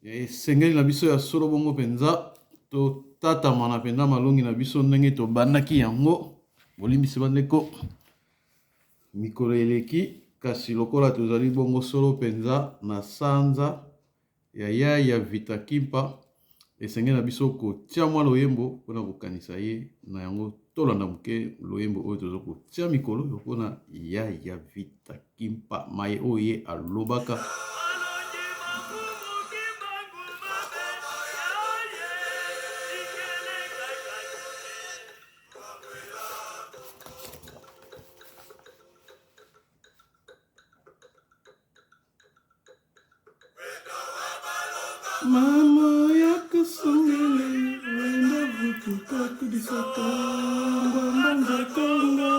esengeli na biso ya solo bongo mpenza totatama na mpenza malongi na biso ndenge tobandaki yango. Bolimbisi bandeko, mikolo eleki kasi lokola tozali bongo solo mpenza na sanza ya Vita Kimpa, esengeli na biso kotia mwa loyembo mpona kokanisa ye na yango tolanda moke loyembo oyo toza kotia mikolo mpona ya Vita Kimpa maye oyo ye alobaka. Mama yako songele wenda vutuka kudisaka ngwambanza kongo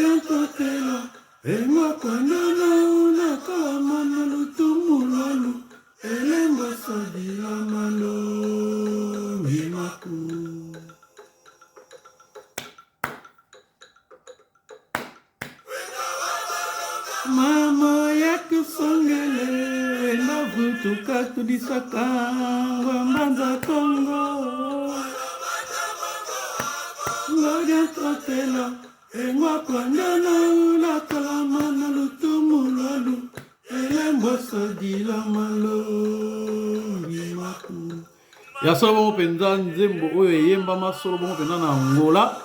yankotela emwa kwanana unakamana lutumulalu elemba sabila malo mimaku. Mama yako songele wenda vutuka kudisaka ngwambanza kongo ngoja totela engwa kwandana unakalamana lutumulalu elembo sadila malongi maku. Ya solo bongo penza nzembo oyo eyembama solo bongo penza na Angola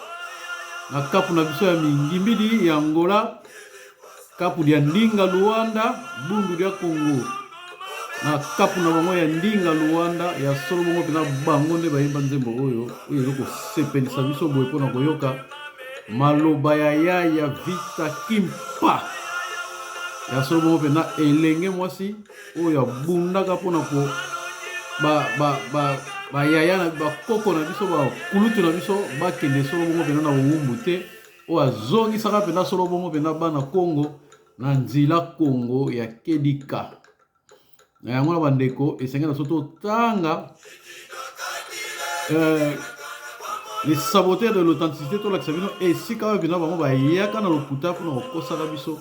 na kapu na biso ya mingimbidi ya Angola, kapu ya ndinga Luanda, bundu ya Kongo na kapu na bango ya ndinga Luanda ya solo bongo penza bango nde bayemba nzembo oyo ezoko sepelisa biso boye mpona koyoka maloba ya Vita Kimpa ya solo bongo penza elenge mwasi oyo abundaka mpona ko bayaya na bakoko na biso bakulutu na biso bakende solo bongo penza na bowumbu te, oyo azongisaka penza solo bongo penza bana Kongo na nzila Kongo ya Kedika. Na yango na bandeko esengeli na so totanga les saboteurs de l'authenticité tolakisa bino esika oyo penza bango bayaka na lokuta mpona kokosaka biso.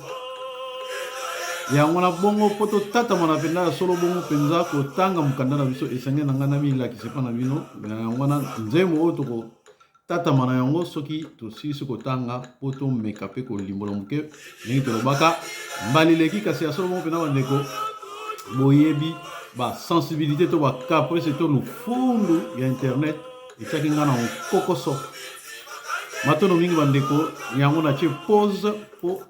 Yango na bongo po totatama na mpenza ya solo bongo mpenza kotanga mokanda na biso esengeli na ngai na milakisa mpa na bino. Yango na nzembo oyo tokotatama na yango soki tosilisi kotanga po tomeka mpe kolimbola moke ndenge tolobaka mbala eleki. Kasi ya solo bongo mpenza bandeko boyebi basensibilité to bakaprese to lufundu ya internet etiaki ngai na kokoso matono mingi bandeko. Yango na tie pause po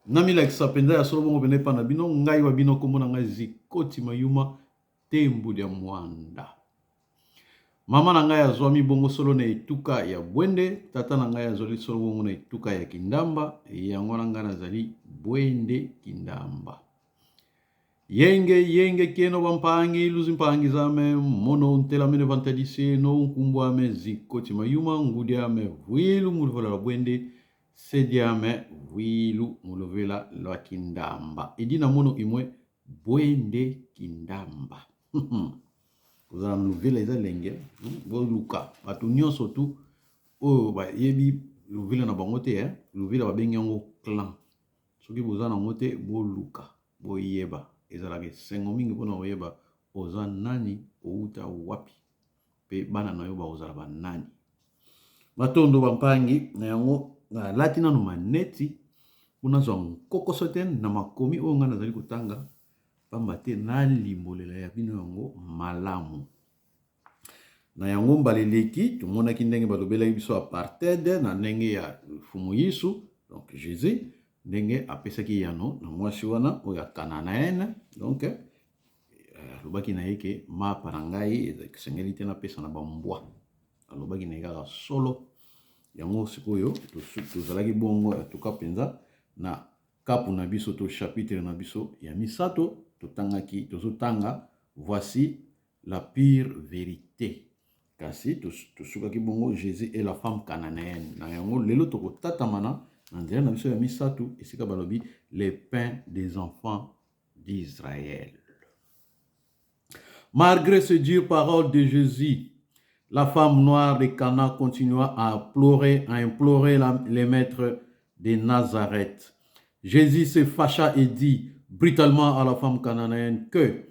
namilakisa mpenza ya solo bongo mpenza epa na bino. Ngai wa bino kombo na ngai Zikoti Mayuma Tembu ya Mwanda. Mama na ngai azwami bongo solo na etuka ya Bwende, tata na ngai azwali solo bongo na etuka ya Kindamba, yango na ngai nazali Bwende Kindamba. Yenge keno bampangi luzi mpangi zame mono ntela mene vantadise no nkumbwame Zikoti Mayuma ngudiame vwilu muluvela la Bwende sediame vwilu muluvela la Kindamba. Edina mono imwe Bwende Kindamba. Kozala luvela eza lenge boluka bato nyonso tu oyo bayebi luvela na bango te luvela babengi yango clan. Soki boza nango te boluka boyeba ezalaka esengo mingi mpona koyeba oza nani outa wapi mpe bana na yo bakozala banani. Matondo bampangi na yango nalati nano maneti mpona zwa nkokoso te na makomi oyo ngai nazali kotanga pamba te nalimbolela ya bino yango malamu. Na yango mbala eleki tomonaki ndenge balobelaki biso apartheid na ndenge ya fumu Yesu donc Jésus ndenge apesaki yano na mwasi wana oyo ya Kanaanaene. Donc alobaki na ye ke mapa na ngai esengeli te napesa na bambwa, alobaki na ye kaka solo. Yango sikoyo tozalaki bongo atuka mpenza na kapu na biso to chapitre na biso ya misato tozotanga voici la pure vérité. Kasi tosukaki bongo Jésus et la femme cananéenne. Na yango lelo tokotatamana na nzela na biso ya misato esika balobi les pains des enfants d'Israël. Malgré ces dures paroles de Jésus, la femme noire de Cana continua à implorer les maîtres de Nazareth. Jésus se fâcha et dit: brutalement à la femme cananéenne que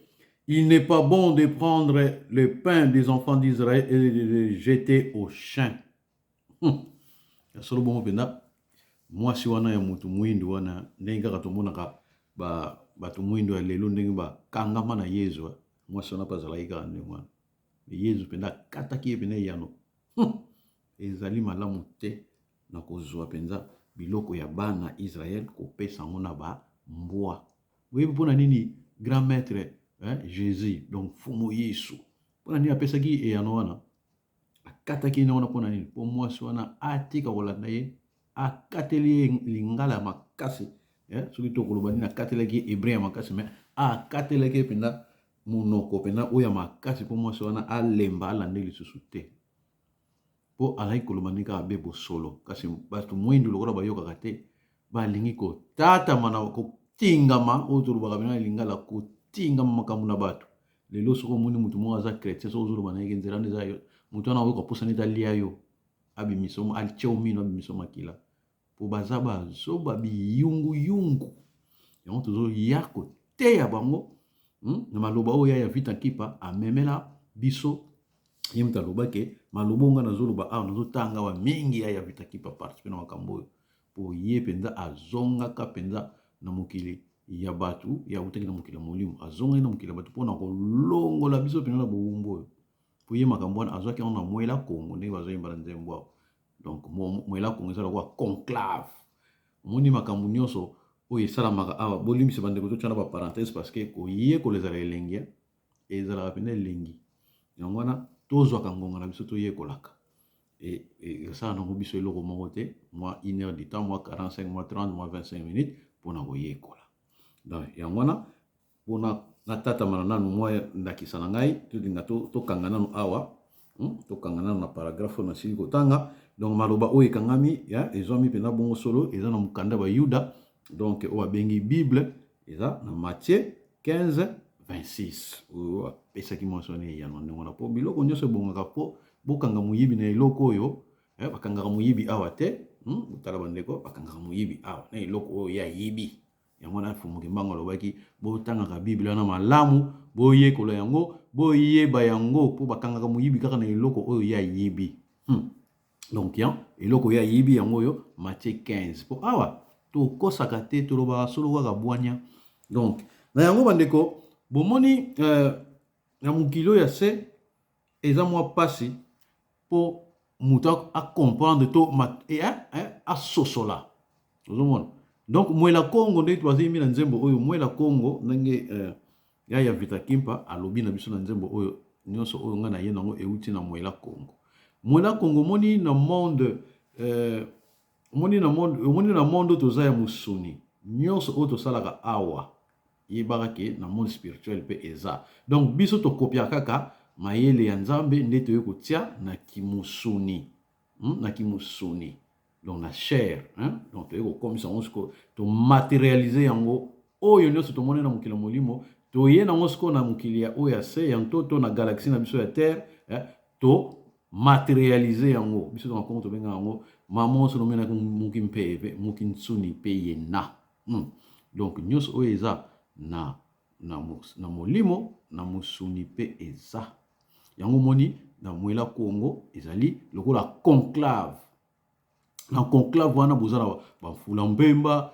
il n'est pas bon de prendre le pain des enfants d'Israël et de le jeter aux chiens. Solo bongo penda mwasi wana ya mutu mwindu wana ndenge kaka tomonaka bato mwindu ya lelo ndenge bakangama na Yezu mwasi wana mpe azalaki kaka ndenge wana Yezu mpenza akataki ye pene yano ezali malamu te na kozwa mpenza biloko ya bana Israel kopesa yango na bambwa oyebi mpona nini grand maître Jésus donc fumu Yesu mpona nini apesaki eyano wana akataki ye wana mpona nini mpo mwasi wana atika kolanda ye akateli ye lingala ya makasi soki tokoloba nini akatelaki ye hébreu ya makasi me akatelaki ye mpenza monoko mpenza oyo ya makasi mpo mwasi wana alemba alande lisusu te mpo azalaki koloba ndenge kaka be bosolo kasi bato mwindu lokola bayokaka te balingi kotatama na kotingama oyo tolobaka pena lingala kotingama makambo na bato lelo soki omoni motu moko aza chrétien soki ozoloba na yeke nzela nde eza yo motu wana oyoka mposa neti alia yo abimiso atia omino abimiso makila mpo baza bazoba biyunguyungu yango tozoya koteya bango na maloba oyo ya vita nkipa amemela biso ye mutu alobaki maloba nga nazoloba awa nazotanga awa mingi ya vita nkipa participe na makambo oyo mpo ye mpenza azongaka mpenza na mokili ya bato ya utaki na mokili ya molimo azongaki na mokili ya bato mpona kolongola biso mpenza na bowumbu oyo mpo ye makambo wana azwaki yango na mwela kongo ndenge bazoyemba na nzembo awa donc mwela kongo eza lokola conclave omoni makambo nyonso oyo esalamaka awa bolimbisa bandeko totyana baparenthèse parce que koyekola ezala elengi ezalaka mpenza elengi yango wana tozwaka ngonga na biso toyekolaka esala nango biso eloko moko te mwa 1 heure du temps mwa 45 mwa 30 mwa 25 minutes mpona koyekola donc yango wana mpona natatamana nanu mwa ndakisa na ngai tolinga tokanga nanu awa tokanga nanu na paragraphe oyo nasili kotanga donc maloba oyo ekangami ezwami mpenza bongo solo eza na mokanda bayuda donc oyo abengi bible eza na Matthieu 15:26 oyo apesaki mwasi wana eyano ndenge wana mpo biloko nyonso ebongaka mpo bokanga moyibi na eloko oyo bakangaka moyibi awa te otala bandeko bakangaka moyibi awa na eloko oyo ya yibi yango wana fumuki mbango alobaki botangaka bible wana malamu boyekola yango boyeba yango mpo bakangaka moyibi kaka na eloko oyo ya yibi donc eloko ya yibi yango oyo Matthieu 15 mpo awa tokosaka te tolobaka solo kaka bwanya donc na yango bandeko bomoni na mokili oyo ya se eza mwa pasi mpo moto acomprendre to asosola ozomona donc mwela kongo nde twazimi na nzembo oyo mwela kongo ndenge ya vita kimpa alobi na biso na nzembo oyo nyonso oyo nga na ye nango euti na mwela kongo moni na monde omoni na monde toza ya mosuni nyonso oyo tosalaka awa yebaka ke na monde spirituel mpe eza donc biso tokopiaka kaka mayele ya nzambe nde toye kotia na kimusuni donc na chair donc toye kokomisa yango siko tomaterialize yango oyo nyonso tomoni na mokili ya molimo toye nango siko na mokili ya oyo ya se yango to na galaxie na biso ya terre to materialize yango biso to makongo tobenga yango mamonso nomenaki moki mpe moki nsuni mpe yena donc nyonso oyo eza na molimo na mosuni mpe eza yango moni na mwela kongo ezali lokola conclave na conclave wana bozala bafula mbemba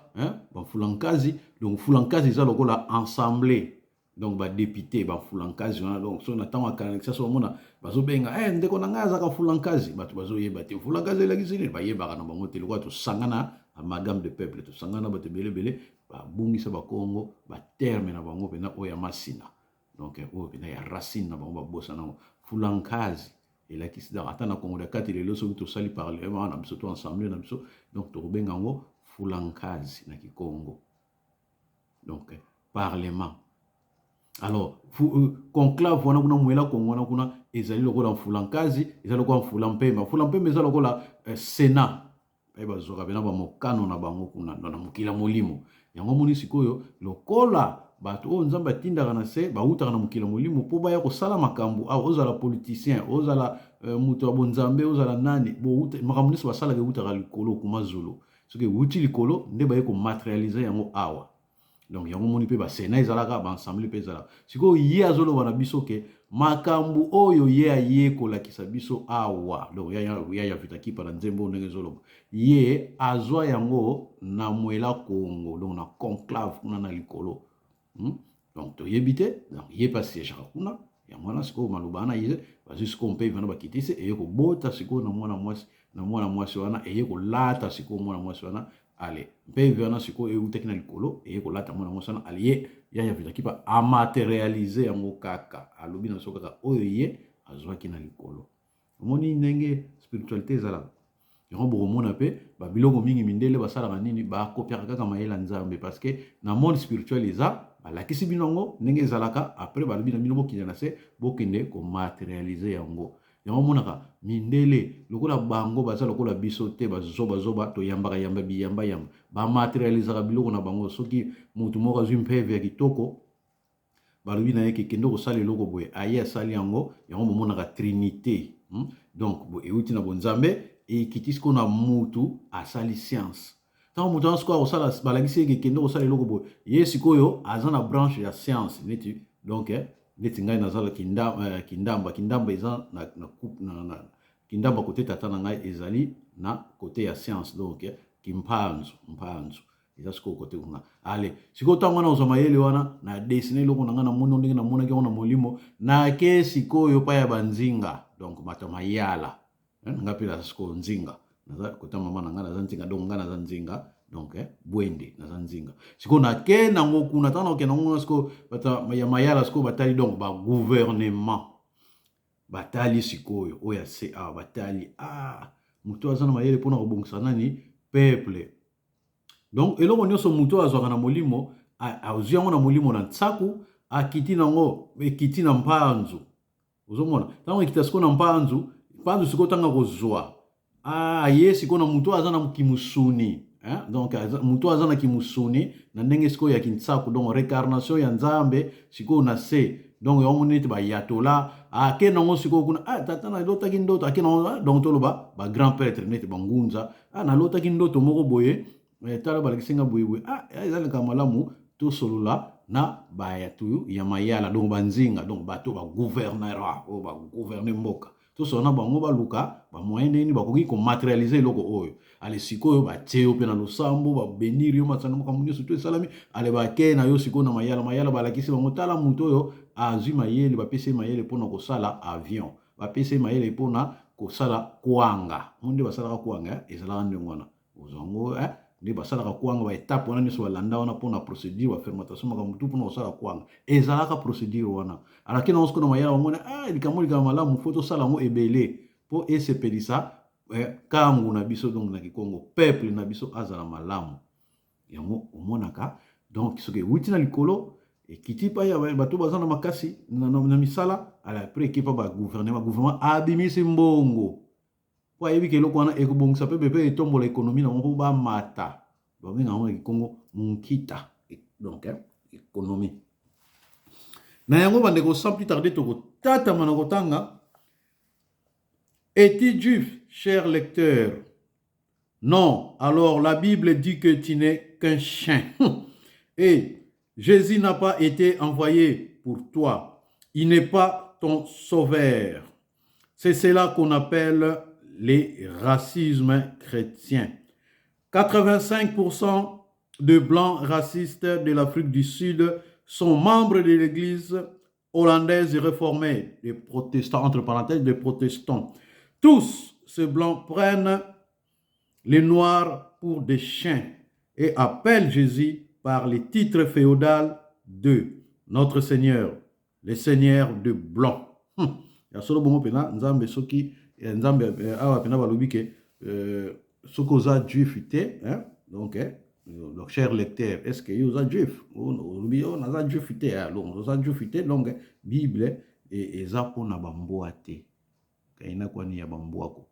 bafula nkazi donc fula nkazi eza lokola ensemble donc badepute bafula nkazi wana donc so na ntango ya kanalisa so omona bazobenga ndeko na ngai azaka fula nkazi bato bazoyeba te fula nkazi elakisi nini bayebaka na bango te lokola tosangana amalgame de peuple tosangana bato ebelebele babungisa bakongo baterme na bango mpena oyo ya masina donc oyo mpena ya racine na bango babosa nango fula nkazi elakisi donc ata na kongo ya kati lelo soki tosali parlement na biso to ensemble na biso donc tokobenga yango fula nkazi na kikongo donc parlement alors conclave wana kuna mwela kongo wana kuna ezali lokola mfula nkazi ezali lokola mfula mpembe eza lokola sénat bazoka pena bamokano na bango kuna na mokili ya molimo yango moni sikoyo lokola bato oyo nzambe atindaka na se bautaka na mokili ya molimo mpo baya kosala makambo awa ozala politicien ozala moto ya bonzambe ozala nani makambo nyonso basalaka eutaka likolo kuma zolo soki euti likolo nde baye komaterialize yango awa donc yango moni pe ba Sénat ezalaka ba assemblée pe ezalaka siko ye azoloba na biso ke makambu oyo ye ayekolakisa biso awa donc ya vitaki pa na nzembo ndenge ezoloba ye azwa yango na mwela Congo donc na conclave kuna na likolo donc toyebi te donc ye pa siégaka kuna yango wana sikoyo maloba wana ye bazwi sikoyo mpe vana bakitisi eye kobota sikoyo na mwana mwasi wana eye kolata sikoyo mwana mwasi wana ale mpe vana sikoyo eutaki na likolo eye kolata mwana mwasi wana ale ye ya vitaki pa amaterialize yango kaka alobi na so kaka oyo ye azwaki na likolo omoni ndenge spiritualité ezalaka yango bokomona mpe babiloko mingi mindele basalaka nini bakopiaka kaka mayele ya Nzambe parce que na monde spirituel eza balakisi bino yango ndenge ezalaka après balobi na bino bokende na se bokende komaterialize yango yango monaka mindele lokola bango baza lokola biso te bazoba toyambaka biyamba bamaterializaka biloko na bango soki mutu moko azwi mpeve ya kitoko balobi na ye kekende kosala eloko boye aye asali yango bomonaka trinité donc euti na bonzambe ekiti sikoyo na mutu asali science ntango mutu wana sikoyo akosala balakisi ye kekende kosala eloko boye ye sikoyo aza na branche ya science neti donc neti ngai nazala kindamba eza na kindamba kote tata na ngai ezali na kote ya science donc kimpanzu eza sikoyo kote kuna ale sikoyo ntango wana ozwa mayele wana na desine eloko na ngai namoni ndenge namonaki yango na molimo nake sikoyo pa ya banzinga donc bato mayala nga mpe naza sikoyo nzinga naza kota mama na ngai naza nzinga donc ngai naza nzinga donc bwende naza nzinga sikoyo nake nango kuna ntango nakokende nango sikoyo bato ya mayala sikoyo batali donc bagouvernement batali sikoyo oyo ase awa batali moto aza na mayele mpona kobongisa nani peuple donc eloko nyonso moto azwaka na molimo azwi yango na molimo na ntsaku akiti nango ekiti na mpanzu ozomona ntango ekita sikoyo na mpanzu sikoyo tanga kozwa ye sikoyo na moto aza na kimusuni donc moto aza na kimusuni na ndenge sikoyo ya kintsaku donc réincarnation ya Nzambe sikoyo na se donc yango neti bayatola ake nango sikoyo kuna tata nalotaki ndoto ake nango donc toloba ba grand prêtre neti bangunza nalotaki ndoto moko boye tala balakisinga boye ezalaka malamu tosolola na bayatu ya mayala donc banzinga donc bato bagouvernera oyo bagouverne mboka tosolola na bango baluka bamoyen nini bakoki komaterialize eloko oyo ale sikoyo batie yo mpe na losambo babeniri yo masanga makambo nyonso to esalami ale bakei na yo sikoyo na mayala balakisi bango tala moto oyo azwi mayele bapesi ye mayele mpona kosala avion bapesi ye mayele mpona kosala kwanga nde basalaka kwanga ezalaka ndenge wana ozango nde basalaka kwanga baetape wana nyonso balanda wana mpona procédure bafermentation makambo tu mpona kosala kwanga ezalaka procédure wana alaki nango sikoyo na mayala bamona likambo malamu fo tosala yango ebele mpo esepelisa kangu na biso donc na kikongo peuple na biso azala malamu yango omonaka donc soki euti na likolo ekiti pa ya bato baza na makasi na misala ala après ekipa gouvernement abimisi mbongo po ayebi ke eloko wana ekobongisa mpe etombola ekonomi na moko bamata babenga yango na kikongo nkita donc ekonomi na yango bandeko sans plus tarder tokotatama na kotanga es-tu juif, cher lecteur? Non, alors la Bible dit que tu n'es qu'un chien. Et Jésus n'a pas été envoyé pour toi. Il n'est pas ton sauveur. C'est cela qu'on appelle les racismes chrétiens. 85% de blancs racistes de l'Afrique du Sud sont membres de l'église hollandaise réformée, des protestants, entre parenthèses, des protestants. Tous ces blancs prennent les noirs pour des chiens et appellent Jésus par les titres féodaux de notre Seigneur, le Seigneur de blanc. Ya solo bongo pena nzambe soki nzambe awa pena balobi ke soko za juif te donc cher lecteur est-ce que vous êtes juif olobi on a juif te donc vous êtes juif te donc Bible et eza pona bamboa te kaina kwani ya bamboako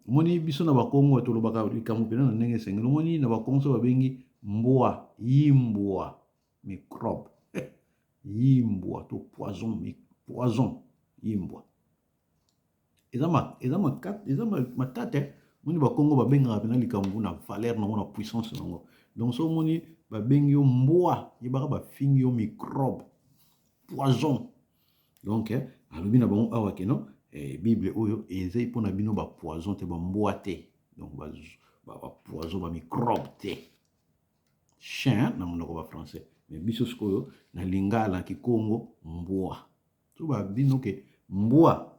moni biso na bakongo tolobaka likambo pena na ndenge sengelo moni na bakongo so babengi mboa yimbwa microbe yimbwa to poison yimbwa eza matate moni bakongo babengaka pena likambo na valeur nango na puissance nango Donc so moni ba bengi yo mbwa yebaka ba fingi yo microbe poison. Donc alobi na bango awa ke non Bible oyo ezai pona bino ba poison te ba mbwa te. Donc ba poison ba microbe te. Chien na monoko ba français. Mais biso sikoyo na lingala ki Congo mbwa. So ba bino ke mbwa.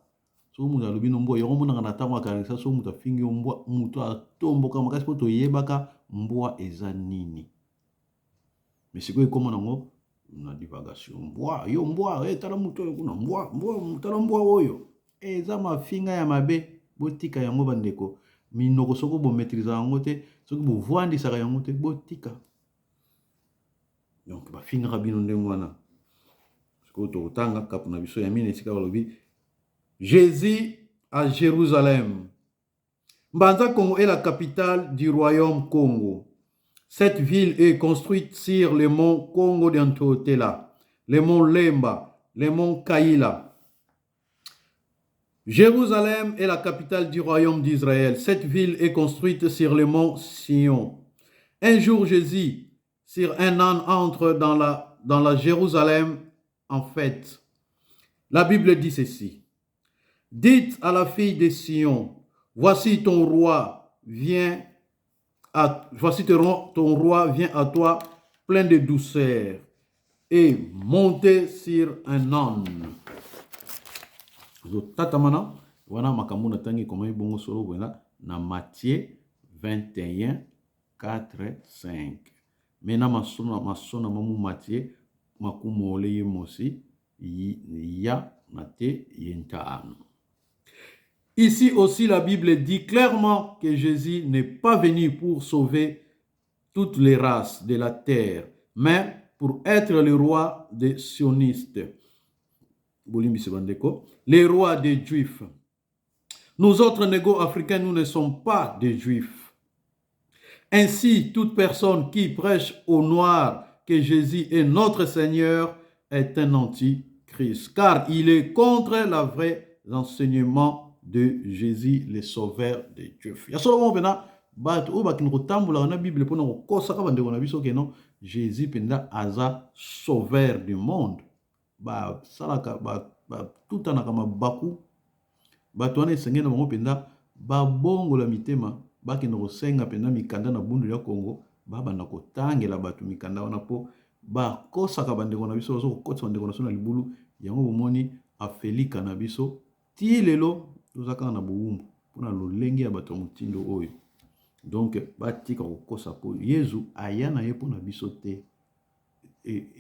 So mutu alobi no mbwa yoko mona na tango akanisa so mutu afingi yo mbwa mutu atomboka makasi po toyebaka mbwa eza nini. Mais sikoyo ekoma nango na divagation mbwa yo mbwa tala mutu oyo kuna mbwa tala mbwa oyo eza mafinga ya mabe botika yango bandeko minoko soko bo maîtriser yango te soki bo voandisaka yango te botika. Donc ba finga bino ndenge wana sikoyo totanga kapu na biso ya mine esika balobi Jésus à Jérusalem. Mbanza Congo est la capitale du royaume Congo. Cette ville est construite sur les monts Congo d'Antotela, les monts Lemba, les monts Kaïla. Jérusalem est la capitale du royaume d'Israël. Cette ville est construite sur le mont Sion. Un jour, Jésus, sur un âne, entre dans la Jérusalem en fête. La Bible dit ceci. Dites à la fille de Sion, voici ton roi vient ton roi vient à toi plein de douceur et monté sur un âne. Tatamana, wana makamuna tangi komai bongo solo wena na Matthieu 21 4 5. Mena masona mamu Matthieu makumole yemosi ya nate yentano. Ici aussi, la Bible dit clairement que Jésus n'est pas venu pour sauver toutes les races de la terre, mais pour être le roi des sionistes, les rois des Juifs. Nous autres négo-africains, nous ne sommes pas des Juifs. Ainsi, toute personne qui prêche aux Noirs que Jésus est notre Seigneur est un antichrist, car il est contre le vrai enseignement de Jésus, le sauveur des Juifs. Ya solo pena bat o bakin ko tambola na Bible pona ko kosa ka bande ko na biso ke non Jésus penda aza sauveur du monde. Ba salaka ba tout anaka mabaku bato wana esengena bango penda ba bongo la mitema bakin ko senga penda mikanda na bundu ya Congo ba banda ko tangela bato mikanda wana po ba kosa ka bande ko na biso so ko kotsa bande ko na so na libulu yango bomoni afelika na biso ti lelo tozaka na buumbu pona lolenge ya bato mutindo oyo. Donc batika kokosa po Yesu aya na ye pona biso te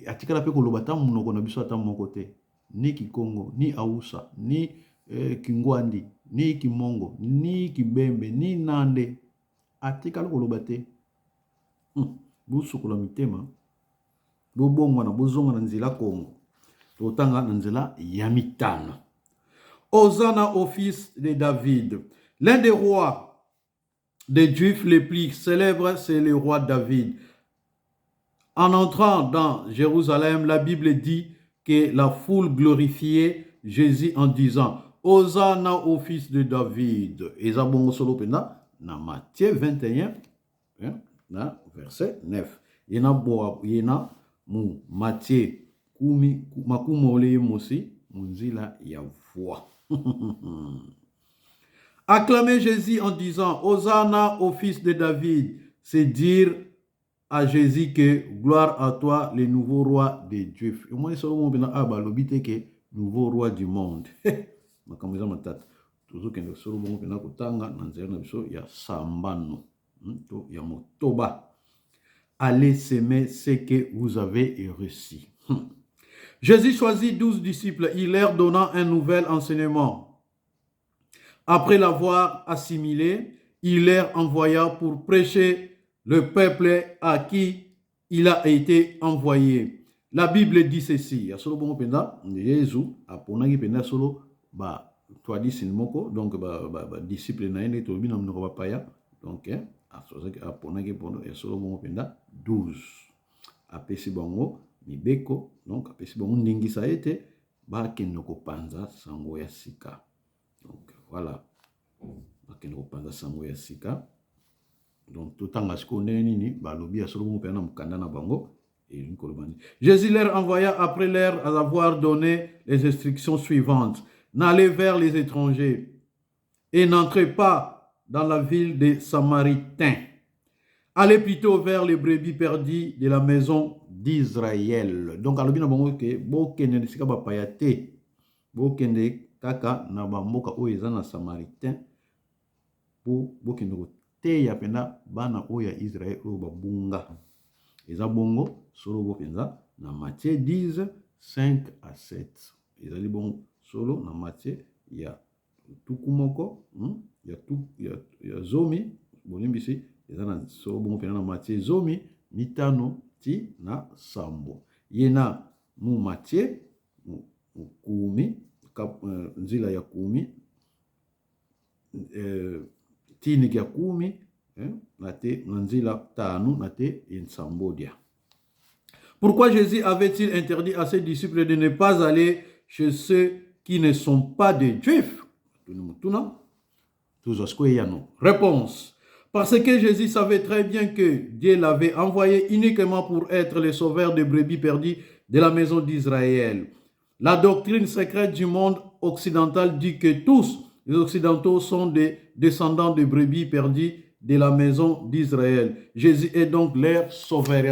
atikala pe koloba ta munoko na biso ata moko te ni Kikongo ni Hausa ni Kingwandi ni Kimongo ni Kibembe ni Nande atikala koloba te. Busukola mitema bobongo na bozonga na nzela Kongo totanga na nzela ya mitano. Hosanna au fils de David. L'un des rois des Juifs les plus célèbres, c'est le roi David. En entrant dans Jérusalem, la Bible dit que la foule glorifiait Jésus en disant Hosanna au fils de David. Et ça, bon, solo pena, na Matthieu 21, na verset 9. Il y a mu Matthieu makumole mosi munzila ya voix. Acclamer Jésus en disant Hosanna au fils de David, c'est dire à Jésus que gloire à toi, le nouveau roi des Juifs. Et moi, je suis que nouveau roi du monde. Makameza matata. Toujours que nous sommes kutanga nanzera na biso ya sambano. To ya motoba. Allez s'aimer ce que vous avez reçu. Jésus choisit 12 disciples, il leur donna un nouvel enseignement. Après l'avoir assimilé, il leur envoya pour prêcher le peuple à qui il a été envoyé. La Bible dit ceci. Jésus a ponagi penda solo ba toadi sinmoko donc ba disciple na ene to bina mnoko ba paya donc a ponagi pondo ya solo bongo penda 12. Apesi bango mibeko donc apesi bango ndingisa ete ba kendo ko panza sango ya sika. Donc voilà. Bakendo ko panza sango ya sika. Donc, tout temps, Jésus leur envoya après leur avoir donné les instructions suivantes. N'allez vers les étrangers et n'entrez pas dans la ville des Samaritains. Allez plutôt vers les brebis perdues de la maison d'Israël. Donc, alobina bango ke bokende sika bapaya te. Bokende kaka na bamboka oyo eza na Samaritain po bokende koteya pena bana oyo ya Israël oyo babunga. Eza bongo solo bopenza na Matthieu 10 5 à 7. Ezali bongo solo na Matthieu ya tuku moko ya zomi bolimbisi eza na solo bongo pena na Matthieu zomi mitano ti na sambo. Yena mu Matthieu kumi nzila ya kumi tini ya kumi nate nzila tanu nate insambodia. Pourquoi Jésus avait-il interdit à ses disciples de ne pas aller chez ceux qui ne sont pas des Juifs? Réponse. Parce que Jésus savait très bien que Dieu l'avait envoyé uniquement pour être le sauveur des brebis perdues de la maison d'Israël. La doctrine secrète du monde occidental dit que tous les Occidentaux sont des descendants de brebis perdues de la maison d'Israël. Jésus est donc leur sauveur.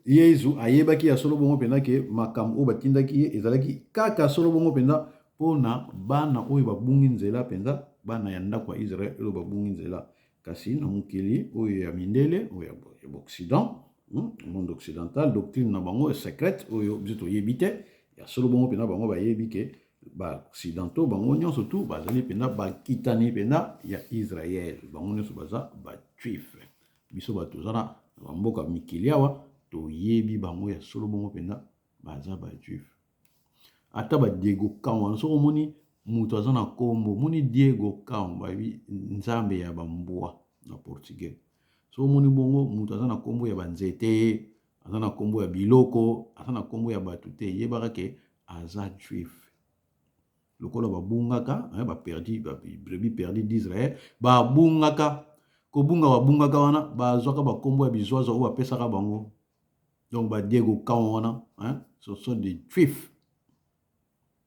Yesu ayebaki ya solo bongo pena ke makam o batindaki ezalaki kaka solo bongo pena pona bana oyo babungi nzela penza bana ya ndako ya Israël oyo babungi nzela kasi na mukili oyo ya mindele oyo ya Occident, monde occidental, doctrine na bango secrète oyo biso yebite ya solo bongo pena bango bayebi ke ba occidentaux bango nyonso tu bazali pena bakitani pena ya Israël bango nyonso baza ba juif biso batozana bamboka mikili awa to yebi bango ya solo bongo pena baza ba juif ata ba Diego Kawan so moni mutu aza na kombo moni Diego Kawan babi nzambe ya bambwa na portugais so moni bongo mutu aza na kombo ya banzete aza na kombo ya biloko aza na kombo ya batu te yebaka ke aza juif lokola babungaka ba perdi ba brebis perdu d'Israël babungaka babungaka wana bazwaka ba kombo ya bizwazo o bapesaka bango. Donc, Diego Kawana, ce sont des juifs.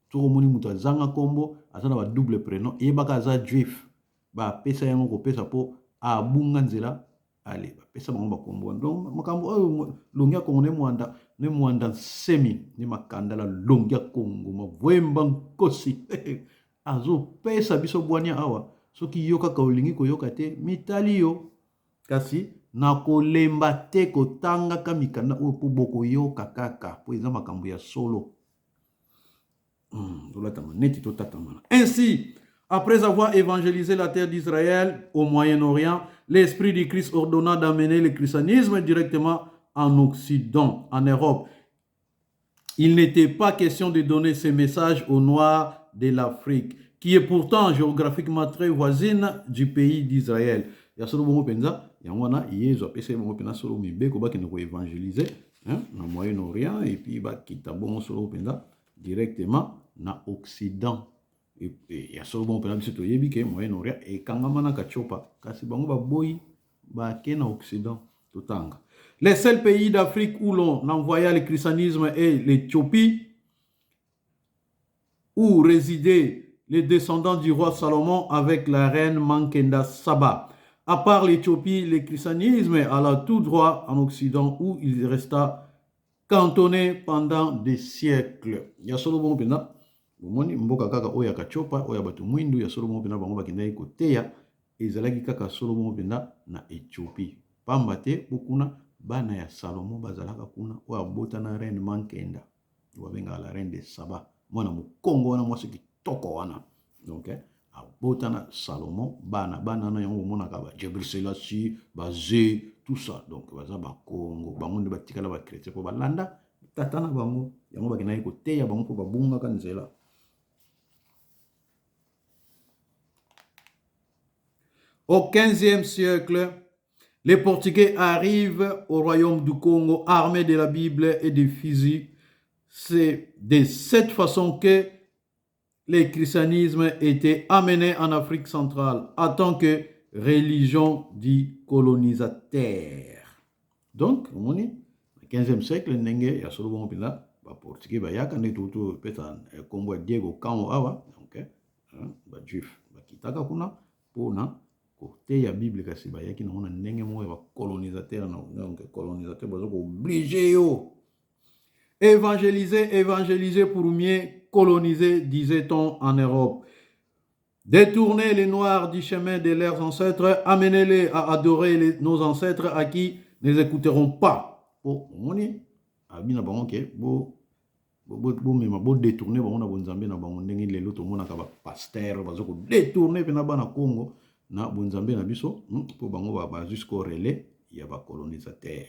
Tout le monde a zanga kombo, a un double prénom, et bakaza juif. Ba pesa yango ko pesa po a bunganzela, allez, ba pesa bango ba kombo. Donc, makambo longia kongo ne mwanda semi, ne makandala longia kongo, ma voemba kosi. Azo pesa biso bwania awa, soki yoka kaulingi ko yoka te, mitali yo, kasi na kolemba te kotanga ka mikanda oyo po boko yoka kaka po eza makambo ya solo. Ainsi, après avoir évangélisé la terre d'Israël au Moyen-Orient, l'Esprit du Christ ordonna d'amener le christianisme directement en Occident, en Europe. Il n'était pas question de donner ce message aux Noirs de l'Afrique, qui est pourtant géographiquement très voisine du pays d'Israël. Ya solo bongo penza yangwana yezo apesa bongo pena solo mibeko bakende ko évangéliser na Moyen-Orient et puis bakita bongo solo penza directement na Occident et ya solo bongo pena biso toyebi ke Moyen-Orient e kangama na kachopa kasi bango baboyi bake na Occident totanga. Les seuls pays d'Afrique où l'on envoya le christianisme est l'Éthiopie, où résidaient les descendants du roi Salomon avec la reine Mankenda Saba. À part l'Éthiopie, le christianisme alla tout droit en Occident où il resta cantonné pendant des siècles. Ya solo bongo pena, bomoni mboka kaka oya kachopa, oya batu mwindu ya solo bongo pena bango bakenda koteya, ezalaki kaka solo bongo pena na Éthiopie. Pamba te bokuna bana ya Salomon bazalaka kuna oya bota na reine Mankenda. Wabenga la reine de Saba. Mwana mukongo wana mwasi kitoko wana. Donc abotana Salomon bana na yango monaka ba Djibril Selassie bazé tout ça donc baza ba Congo bango nde batikala ba chrétien po balanda tatana bango yango bakina ko teya bango po babunga kanzela. Au 15e siècle, les Portugais arrivent au royaume du Congo armés de la Bible et des fusils. C'est de cette façon que le christianisme était amené en Afrique centrale, en tant que religion du colonisateur. Donc, on est au 15e siècle, il y a solo là, portugais, il y a quand tout peut-être comme Diego Cão awa, donc, juif, kitaka kuna, pour na, côté ya Bible kasi ba yaki na on a ndenge mo ba colonisateur na, donc colonisateur bazoko obligé yo. Évangéliser pour mieux coloniser, disait-on en Europe. Détourner les Noirs du chemin de leurs ancêtres, amenez-les à adorer nos ancêtres à qui ne les écouteront pas. Bon, on est, abina bango ke, bo détourner bango na bonzambe na bango ndenge lelo to mona ka ba pasteur bazoko détourner pe na bana Congo na bonzambe na biso, po bango ba jusqu'au relais ya ba colonisateur.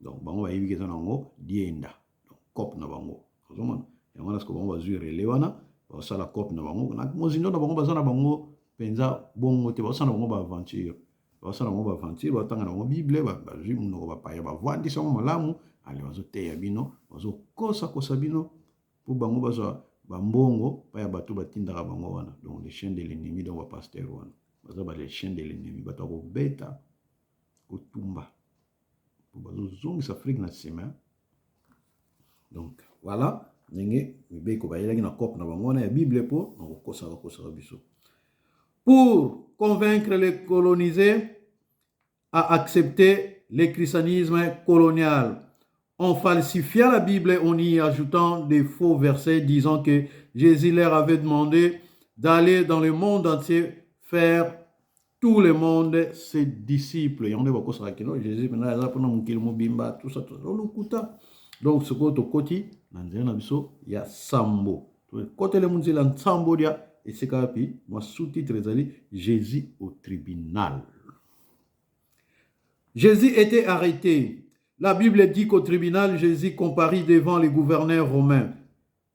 Donc bango ba yibike zanango dienda. Donc cop na bango. Ozomona, yango na sko bango ba zui relais wana. Basala cop na bango na mozindo na bango bazana bango penza bongo te basana bango ba aventure batanga na bango bible ba jui munoko ba paya ba vandi sango malamu ale bazo te ya bino bazo kosa bino pour bango bazo ba mbongo paya bato batindaka bango wana. Donc les chiens de l'ennemi donc ba pasteur wana bazo ba les chiens de l'ennemi bato ko beta ko tumba pour bazo zongisa Afrique na sema. Donc voilà. Pour convaincre les colonisés à accepter le christianisme colonial, on falsifia la Bible en y ajoutant des faux versets disant que Jésus leur avait demandé d'aller dans le monde entier faire tout le monde ses disciples. Jésus tout ça. Donc ce côté koti nanzena biso ya sambo. Côté le munzila sambo dia et c'est kapi moi sous-titre ezali Jésus au tribunal. Jésus était arrêté. La Bible dit qu'au tribunal Jésus comparit devant les gouverneurs romains.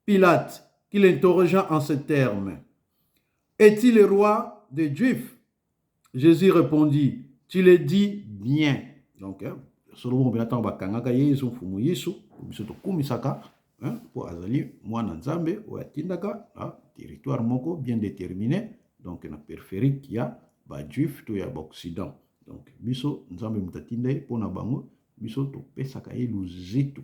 Pilate qui l'interrogea en ces termes: est-il le roi des Juifs? Jésus répondit: tu le dis bien. Donc solo bonatang bakangaka Yesu fumu Yesu biso to kumisaka pour azali mwana nzambe o atindaka territoire moko bien déterminé, donc na périphérique ya ba juif to ya occident. Donc biso nzambe mutatinde pona bango biso to pesaka ye luzitu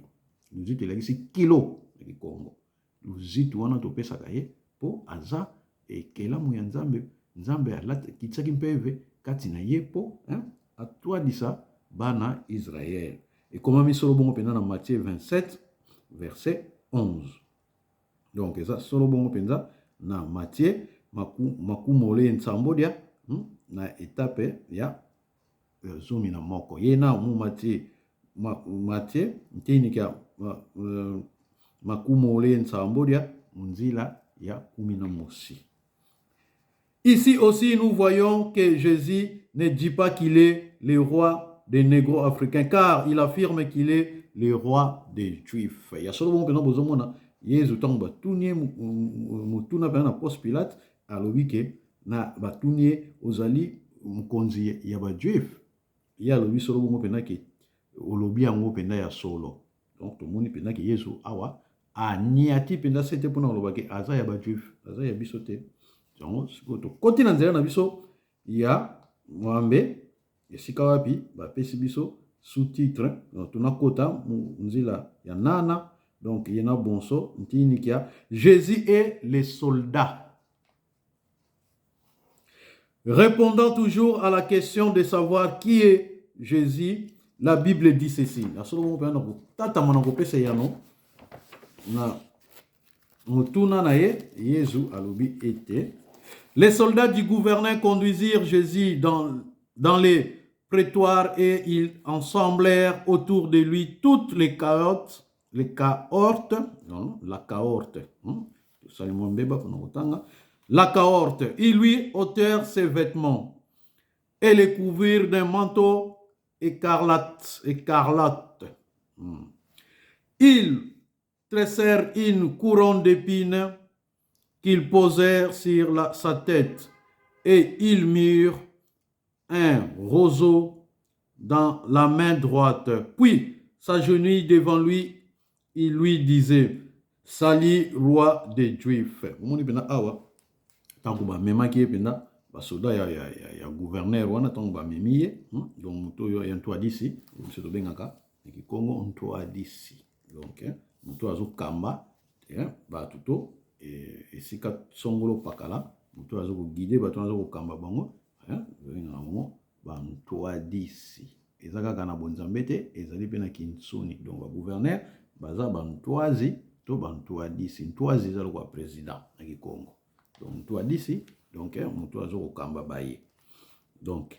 elakisi kilo ya Congo. Luzitu wana to pesaka ye po aza ekelamu ya nzambe alata kitsaki mpeve kati na ye po atwadisa bana Israël. Et comment misolo bongo penza na Matthieu 27 verset 11. Donc ça solo bongo penza na Matthieu makumole nsambo dia na étape ya zomi na moko yena mu Matthieu ntini kia makumole nsambo dia munzila ya kumina mosi. Ici aussi nous voyons que Jésus ne dit pas qu'il est le roi des négros africains, car il affirme qu'il est le roi des Juifs. Il y a seulement que nous avons Jésus tombe batunier mutuna na post Pilate alobi ke na batunier ozali mkonzi ya ba Juif. Il y a lobi solo bongo pena ke olobi yango pena ya solo. Donc tout le monde pena ke Yesu awa aniati pena sete pona oloba ke aza ya ba Juif, aza ya bisote. Donc côté na nzela na biso ya mwambe esika wapi ba pesi biso sous-titre tuna kota nzila ya nana. Donc yena bonso ntini kia Jésus est les soldats. Répondant toujours à la question de savoir qui est Jésus, la Bible dit ceci. La solo pe na tata manako pesa yano na mutuna na ye Yesu alobi était. Les soldats du gouverneur conduisirent Jésus dans les prétoires et ils assemblèrent autour de lui toutes les cohortes, ils lui ôtèrent ses vêtements et les couvrirent d'un manteau écarlate. Ils tressèrent une couronne d'épines qu'ils posèrent sur sa tête et ils mirent un roseau dans la main droite. Puis s'agenouillant devant lui, il lui disait: Salut, roi des Juifs. Moni pena awa tankuba memaki pena basoda ya gouverneur wana ntango bamemi donc moto oyo ya ntwadisi biso tobengaka na Kikongo ntwadisi. Donc moto azokamba bato to esika songolo pakala moto azokoguide bato azokokamba bango tobengaka bango bantwadisi. Eza kaka na bonzambe te, ezali mpe na Kinsuni. Donc bagouverneur baza bantwazi to bantwadisi. Ntwazi eza lokwa président na Kikongo. Donc ntwadisi donc moto azokokamba baye. Donc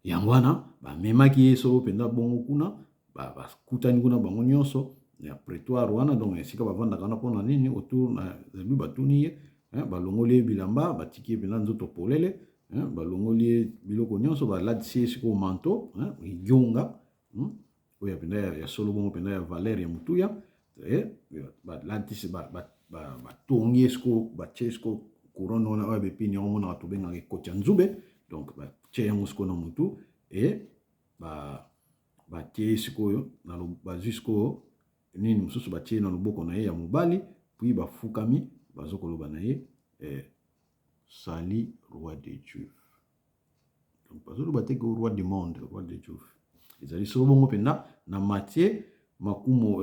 yango wana bamemaki ye solo mpenza bongo kuna bakutani kuna bango nyonso ya prétoire wana. Donc esika bavandaka wana mpona nini autour na zebi batuni ye balongoli ye bilamba batiki ye mpenza nzoto polele balongoli ye biloko nyonso balatisi ye sikoyo manto igyonga oyo mpenza ya solo bongo mpenza ya valeur ya motuya balatisi batongi ye sikoyo batie sikoyo couronne wana oyo bepini yango monaka tobengaka ekoti ya nzube. Donc batie yango sikoyo na motu batie sikoyo bazwi sikoyo nini mosusu batie na loboko na ye ya mobali puis bafukami bazokoloba na ye Sali roi de Dieu. Donc bazoloba te ke roi du monde, roi de Dieu. Ezali solo bongo mpenza na Matthieu makumo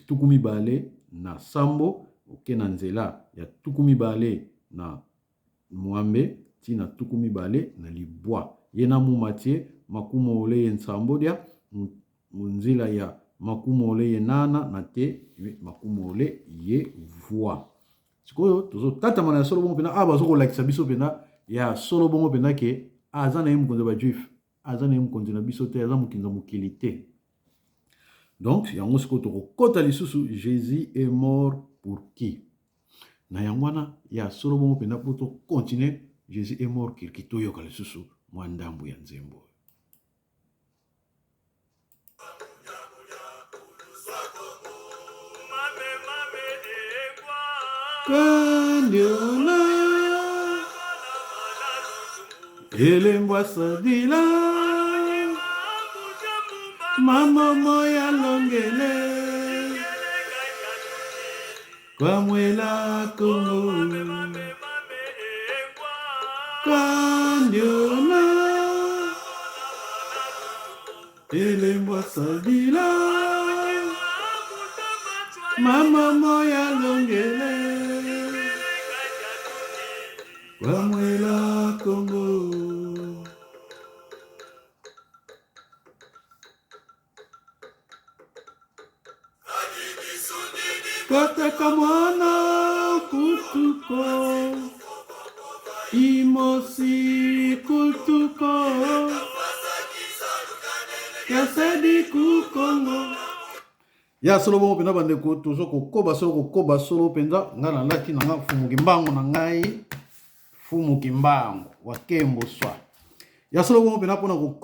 tukumi bale na sambo oke na nzela ya tukumi bale na mwambe tina tukumi bale na libwa. Ye na mu Matthieu makumo ole ye nsambo dia munzila ya makumo ole ye nana na te makumo ole ye voix. Sikoyo tozo tata mana solo bongo pena bazokolakisa biso pena ya solo bongo pena ke aza na ye mokonzi ba juif, aza na ye mokonzi na biso te, aza mokonzi mokili te. Donc yango sikoyo tokokota lisusu Jésus est mort pour qui? Na yango wana ya solo bongo pena po to continuer Jésus est mort qui toyoka lisusu mwa ndambu ya nzembo. Kandiona elengwa sadila mama moya longele kwa mwela Kongo kandiona elengwa sadila mama moya longele Wamwela Kongo. Kata kamwana kutuko imosi kutuko kasadi kukongo. Ya solo bongo pena bandeko tozo kokoba solo penza ngana lati na nga fumuki mbango na ngai fumuki mbango wakembo swa ya solo bongo pena pona kokoba